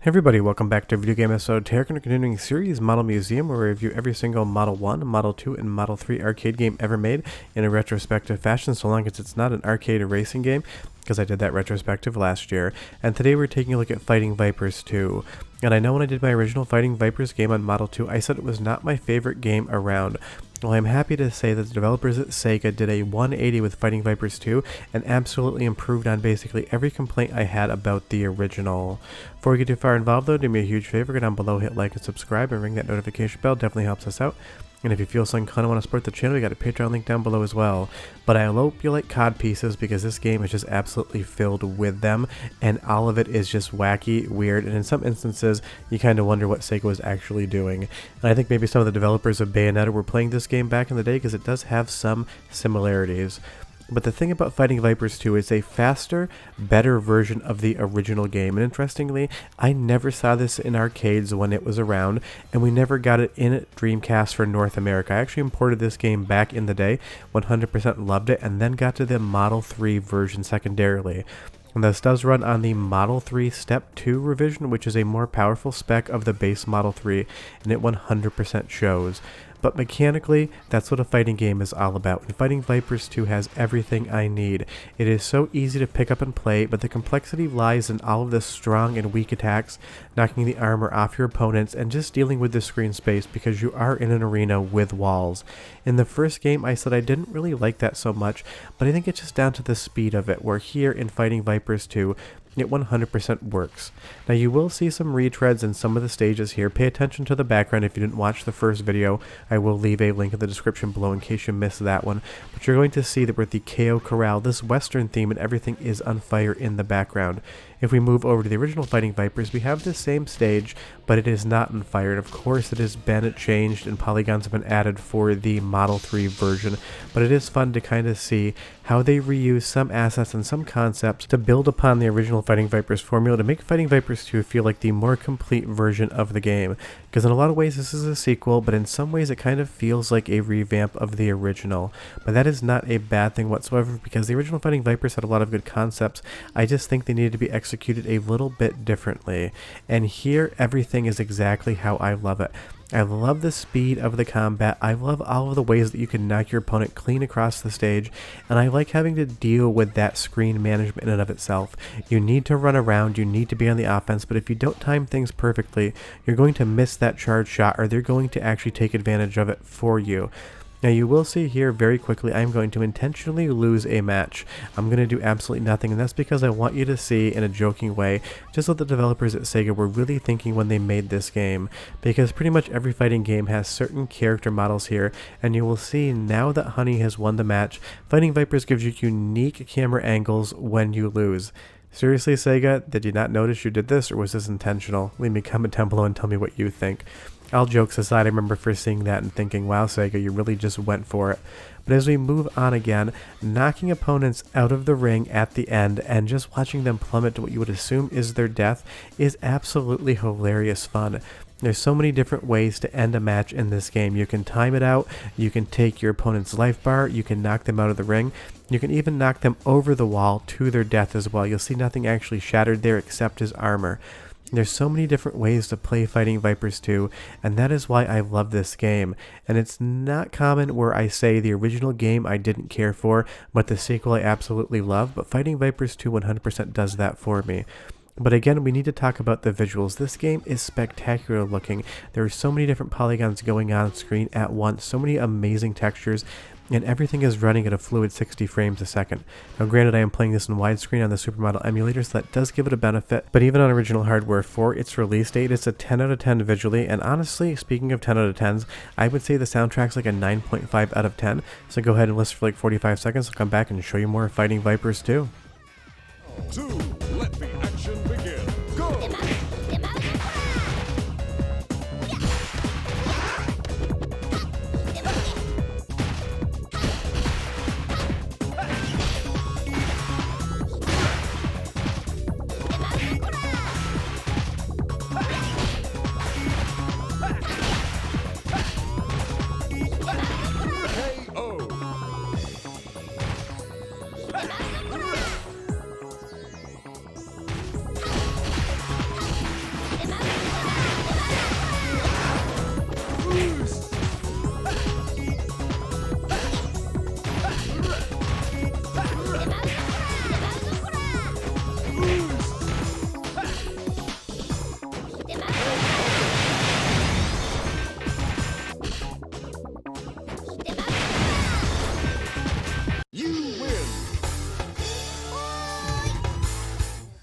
Hey everybody, welcome back to a video game episode. Today we're continuing series Model Museum, where we review every single Model 1, Model 2, and Model 3 arcade game ever made in a retrospective fashion, so long as it's not an arcade racing game, because I did that retrospective last year. And today we're taking a look at Fighting Vipers 2. And I know when I did my original Fighting Vipers game on Model 2, I said it was not my favorite game around. Well, I'm happy to say that the developers at Sega did a 180 with Fighting Vipers 2 and absolutely improved on basically every complaint I had about the original. Before we get too far involved though, do me a huge favor, go down below, hit like and subscribe, and ring that notification bell. Definitely helps us out. And if you feel so inclined to want to support the channel, we got a Patreon link down below as well. But I hope you like COD pieces, because this game is just absolutely filled with them, and all of it is just wacky, weird, and in some instances, you kind of wonder what Sega was actually doing. And I think maybe some of the developers of Bayonetta were playing this game back in the day, because it does have some similarities. But the thing about Fighting Vipers 2 is a faster, better version of the original game. And interestingly, I never saw this in arcades when it was around, and we never got it in Dreamcast for North America. I actually imported this game back in the day, 100% loved it, and then got to the Model 3 version secondarily. And this does run on the Model 3 Step 2 revision, which is a more powerful spec of the base Model 3, and it 100% shows. But mechanically, that's what a fighting game is all about, and Fighting Vipers 2 has everything I need. It is so easy to pick up and play, but the complexity lies in all of the strong and weak attacks, knocking the armor off your opponents, and just dealing with the screen space because you are in an arena with walls. In the first game, I said I didn't really like that so much, but I think it's just down to the speed of it, where here in Fighting Vipers 2, it 100% works. Now you will see some retreads in some of the stages here. Pay attention to the background if you didn't watch the first video. I will leave a link in the description below in case you missed that one. But you're going to see that with the KO Corral, this western theme and everything is on fire in the background. If we move over to the original Fighting Vipers, we have this same stage, but it is not on fire. And of course it has been changed and polygons have been added for the Model 3 version. But it is fun to kind of see how they reuse some assets and some concepts to build upon the original Fighting Vipers formula to make Fighting Vipers 2 feel like the more complete version of the game. Because in a lot of ways this is a sequel, but in some ways it kind of feels like a revamp of the original. But that is not a bad thing whatsoever, because the original Fighting Vipers had a lot of good concepts. I just think they needed to be executed a little bit differently. And here everything is exactly how I love it. I love the speed of the combat, I love all of the ways that you can knock your opponent clean across the stage, and I like having to deal with that screen management in and of itself. You need to run around, you need to be on the offense, but if you don't time things perfectly, you're going to miss that charge shot, or they're going to actually take advantage of it for you. Now you will see here very quickly I'm going to intentionally lose a match. I'm going to do absolutely nothing, and that's because I want you to see in a joking way just what the developers at Sega were really thinking when they made this game. Because pretty much every fighting game has certain character models here, and you will see now that Honey has won the match, Fighting Vipers gives you unique camera angles when you lose. Seriously, Sega, did you not notice you did this, or was this intentional? Leave me a comment down below and tell me what you think. All jokes aside, I remember first seeing that and thinking, wow, Sega, you really just went for it. But as we move on again, knocking opponents out of the ring at the end and just watching them plummet to what you would assume is their death is absolutely hilarious fun. There's so many different ways to end a match in this game. You can time it out, you can take your opponent's life bar, you can knock them out of the ring, you can even knock them over the wall to their death as well. You'll see nothing actually shattered there except his armor. There's so many different ways to play Fighting Vipers 2, and that is why I love this game. And it's not common where I say the original game I didn't care for, but the sequel I absolutely love, but Fighting Vipers 2 100% does that for me. But again, we need to talk about the visuals. This game is spectacular looking. There are so many different polygons going on screen at once, so many amazing textures, and everything is running at a fluid 60 frames a second. Now granted, I am playing this in widescreen on the Supermodel emulator, so that does give it a benefit, but even on original hardware for its release date, it's a 10 out of 10 visually, and honestly, speaking of 10 out of 10s, I would say the soundtrack's like a 9.5 out of 10, so go ahead and listen for like 45 seconds, I'll come back and show you more of Fighting Vipers 2. 2, let the action begin. Go!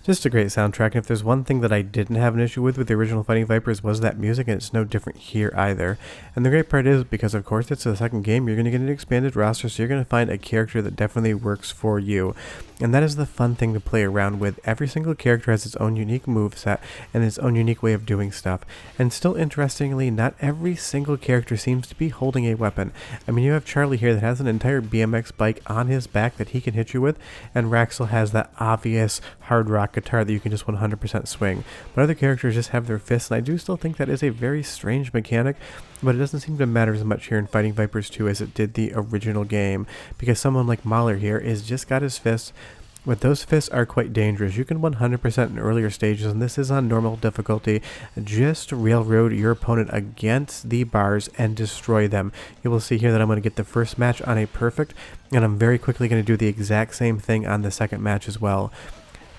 Just a great soundtrack, and if there's one thing that I didn't have an issue with the original Fighting Vipers was that music, and it's no different here either. And the great part is, because of course it's the second game, you're going to get an expanded roster, so you're going to find a character that definitely works for you. And that is the fun thing to play around with. Every single character has its own unique moveset and its own unique way of doing stuff. And still interestingly, not every single character seems to be holding a weapon. I mean, you have Charlie here that has an entire BMX bike on his back that he can hit you with, and Raxel has that obvious hard rock guitar that you can just 100% swing. But other characters just have their fists, and I do still think that is a very strange mechanic, but it doesn't seem to matter as much here in Fighting Vipers 2 as it did the original game, because someone like Mahler here is just got his fists, but those fists are quite dangerous. You can 100% in earlier stages, and this is on normal difficulty, just railroad your opponent against the bars and destroy them. You will see here that I'm going to get the first match on a perfect, and I'm very quickly going to do the exact same thing on the second match as well.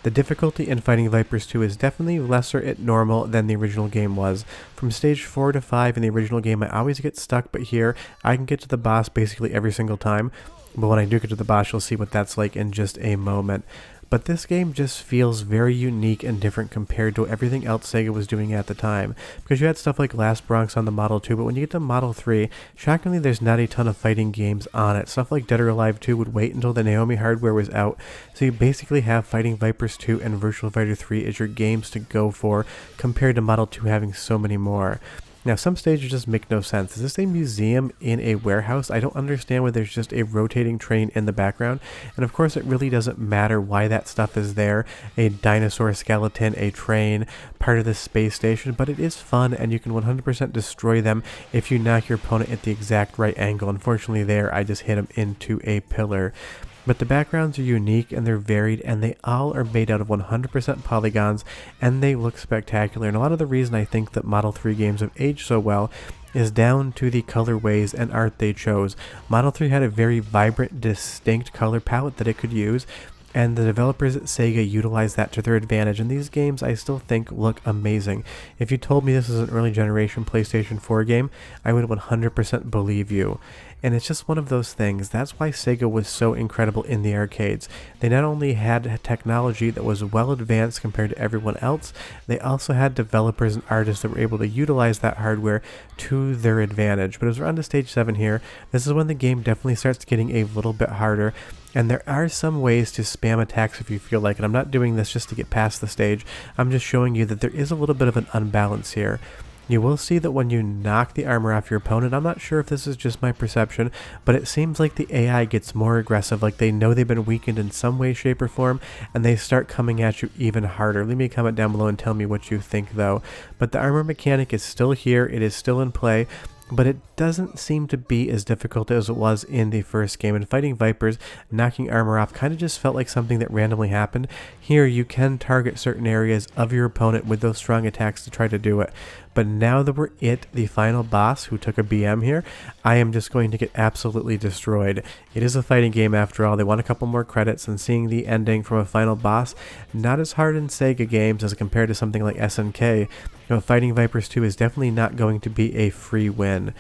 The difficulty in Fighting Vipers 2 is definitely lesser at normal than the original game was. From stage 4 to 5 in the original game, I always get stuck, but here I can get to the boss basically every single time. But when I do get to the boss, you'll see what that's like in just a moment. But this game just feels very unique and different compared to everything else Sega was doing at the time. Because you had stuff like Last Bronx on the Model 2, but when you get to Model 3, shockingly there's not a ton of fighting games on it. Stuff like Dead or Alive 2 would wait until the Naomi hardware was out, so you basically have Fighting Vipers 2 and Virtua Fighter 3 as your games to go for, compared to Model 2 having so many more. Now, some stages just make no sense. Is this a museum in a warehouse? I don't understand why there's just a rotating train in the background. And of course, it really doesn't matter why that stuff is there. A dinosaur skeleton, a train, part of the space station. But it is fun, and you can 100% destroy them if you knock your opponent at the exact right angle. Unfortunately there, I just hit him into a pillar. But the backgrounds are unique and they're varied, and they all are made out of 100% polygons, and they look spectacular. And a lot of the reason I think that Model 3 games have aged so well is down to the colorways and art they chose. Model 3 had a very vibrant, distinct color palette that it could use, and the developers at Sega utilized that to their advantage, and these games I still think look amazing. If you told me this is an early generation PlayStation 4 game, I would 100% believe you. And it's just one of those things. That's why Sega was so incredible in the arcades. They not only had technology that was well advanced compared to everyone else, they also had developers and artists that were able to utilize that hardware to their advantage. But as we're on to stage 7 here, this is when the game definitely starts getting a little bit harder. And there are some ways to spam attacks if you feel like it. I'm not doing this just to get past the stage. I'm just showing you that there is a little bit of an unbalance here. You will see that when you knock the armor off your opponent, I'm not sure if this is just my perception, but it seems like the AI gets more aggressive, like they know they've been weakened in some way, shape, or form, and they start coming at you even harder. Leave me a comment down below and tell me what you think though. But the armor mechanic is still here, it is still in play, but it doesn't seem to be as difficult as it was in the first game. In Fighting Vipers, knocking armor off kind of just felt like something that randomly happened. Here, you can target certain areas of your opponent with those strong attacks to try to do it. But now that we're at the final boss, who took a BM here, I am just going to get absolutely destroyed. It is a fighting game after all. They want a couple more credits, and seeing the ending from a final boss, not as hard in Sega games as compared to something like SNK. Fighting Vipers 2 is definitely not going to be a free win.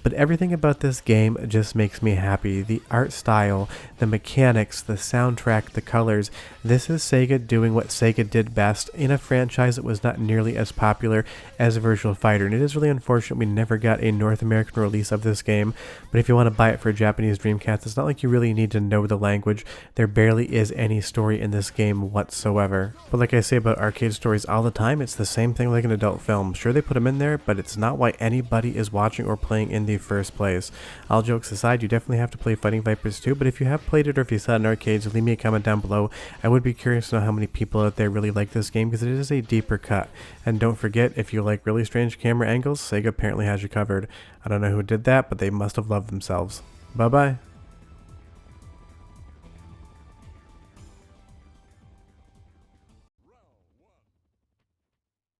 But everything about this game just makes me happy. The art style, the mechanics, the soundtrack, the colors. This is Sega doing what Sega did best in a franchise that was not nearly as popular as Virtua Fighter. And it is really unfortunate we never got a North American release of this game. But if you want to buy it for a Japanese Dreamcast, it's not like you really need to know the language. There barely is any story in this game whatsoever. But like I say about arcade stories all the time, it's the same thing like an adult film. Sure, they put them in there, but it's not why anybody is watching or playing in the first place. All jokes aside, you definitely have to play Fighting Vipers 2, but if you have played it or if you saw it in arcades, leave me a comment down below. I would be curious to know how many people out there really like this game, because it is a deeper cut. And don't forget, if you like really strange camera angles, Sega apparently has you covered. I don't know who did that, but they must have loved themselves. Bye bye.